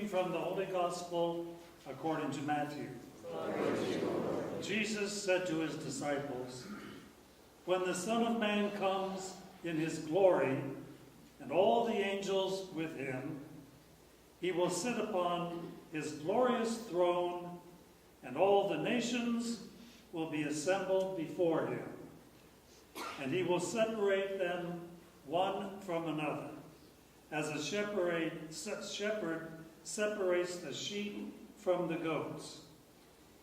reading from the Holy Gospel according to Matthew. Jesus said to his disciples, "When the Son of Man comes in his glory, and all the angels with him, he will sit upon his glorious throne, and all the nations will be assembled before him. And he will separate them one from another, as a shepherd separates the sheep from the goats.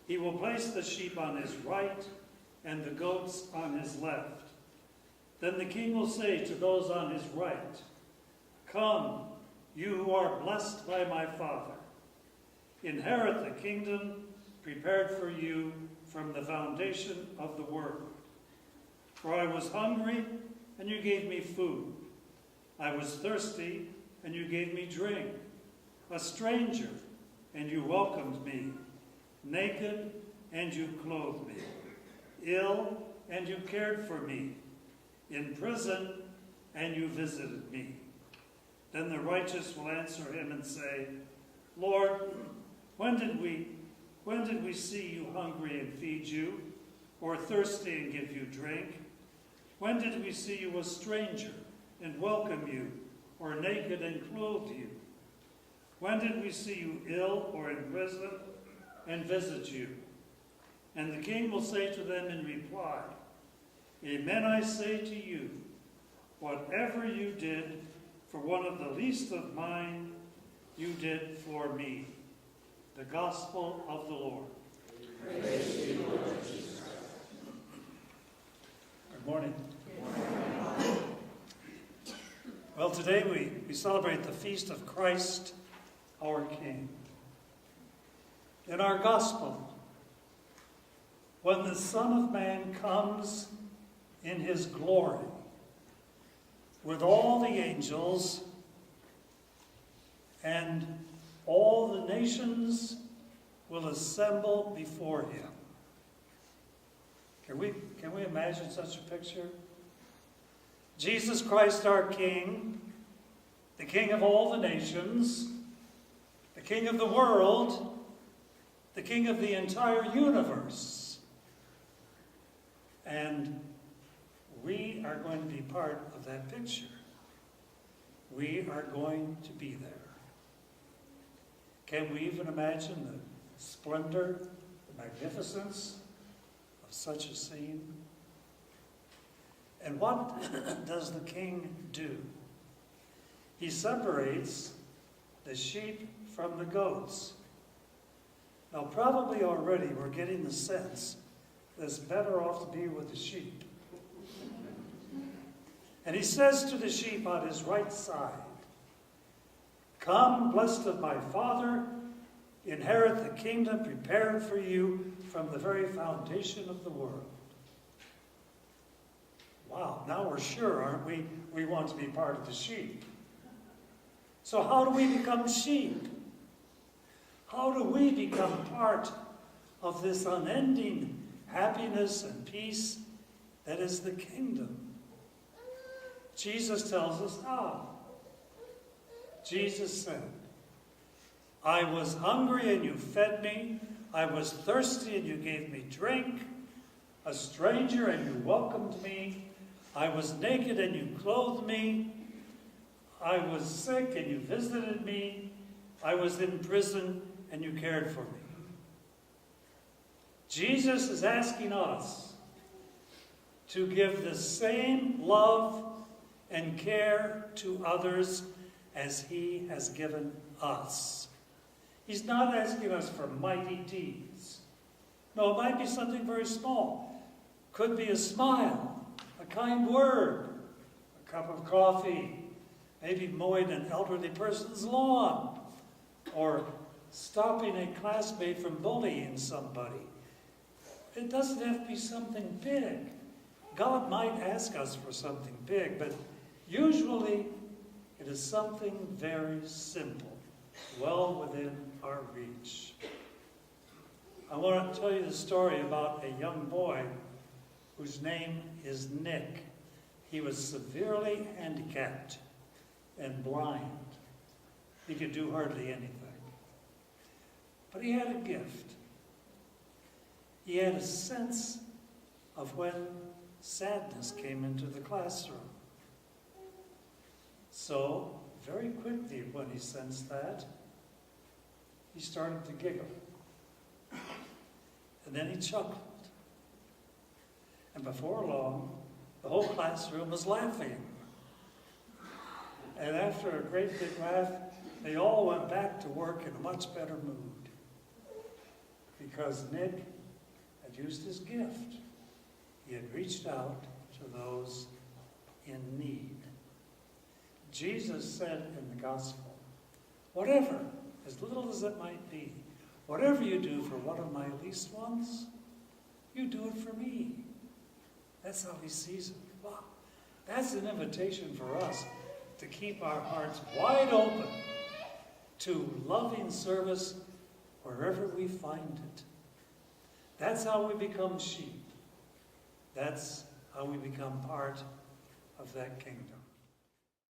He will place the sheep on his right and the goats on his left. Then the king will say to those on his right, 'Come, you who are blessed by my Father. Inherit the kingdom prepared for you from the foundation of the world. For I was hungry, and you gave me food. I was thirsty, and you gave me drink. A stranger, and you welcomed me. Naked, and you clothed me. Ill, and you cared for me. In prison, and you visited me.' Then the righteous will answer him and say, 'Lord, when did we see you hungry and feed you, or thirsty and give you drink? When did we see you a stranger and welcome you, or naked and clothe you? When did we see you ill or in prison and visit you?' And the king will say to them in reply, 'Amen, I say to you, whatever you did for one of the least of mine, you did for me.'" The Gospel of the Lord. Praise to you, Lord Jesus. Good morning. Well, today we celebrate the feast of Christ, our King. In our Gospel, when the Son of Man comes in his glory with all the angels, and all the nations will assemble before him. Can we imagine such a picture? Jesus Christ, our King, the King of all the nations, the King of the world, the King of the entire universe. And we are going to be part of that picture. We are going to be there. Can we even imagine the splendor, the magnificence of such a scene? And what does the king do? He separates the sheep from the goats. Now, probably already we're getting the sense that it's better off to be with the sheep. And he says to the sheep on his right side, "Come, blessed of my Father, inherit the kingdom prepared for you from the very foundation of the world." Wow, now we're sure, aren't we? We want to be part of the sheep. So how do we become sheep? How do we become part of this unending happiness and peace that is the kingdom? Jesus tells us how. Jesus said, "I was hungry and you fed me. I was thirsty and you gave me drink. A stranger and you welcomed me. I was naked and you clothed me. I was sick and you visited me. I was in prison and you cared for me." Jesus is asking us to give the same love and care to others as he has given us. He's not asking us for mighty deeds. No, it might be something very small. Could be a smile, a kind word, a cup of coffee, maybe mowing an elderly person's lawn, or stopping a classmate from bullying somebody. It doesn't have to be something big. God might ask us for something big, but usually it is something very simple, well within our reach. I want to tell you the story about a young boy whose name is Nick. He was severely handicapped and blind. He could do hardly anything. But he had a gift. He had a sense of when sadness came into the classroom. So, very quickly when he sensed that, he started to giggle. And then he chuckled. And before long, the whole classroom was laughing. And after a great big laugh, they all went back to work in a much better mood. Because Nick had used his gift. He had reached out to those in need. Jesus said in the gospel, whatever, as little as it might be, whatever you do for one of my least ones, you do it for me. That's how he sees it. Wow. That's an invitation for us to keep our hearts wide open to loving service wherever we find it. That's how we become sheep. That's how we become part of that kingdom.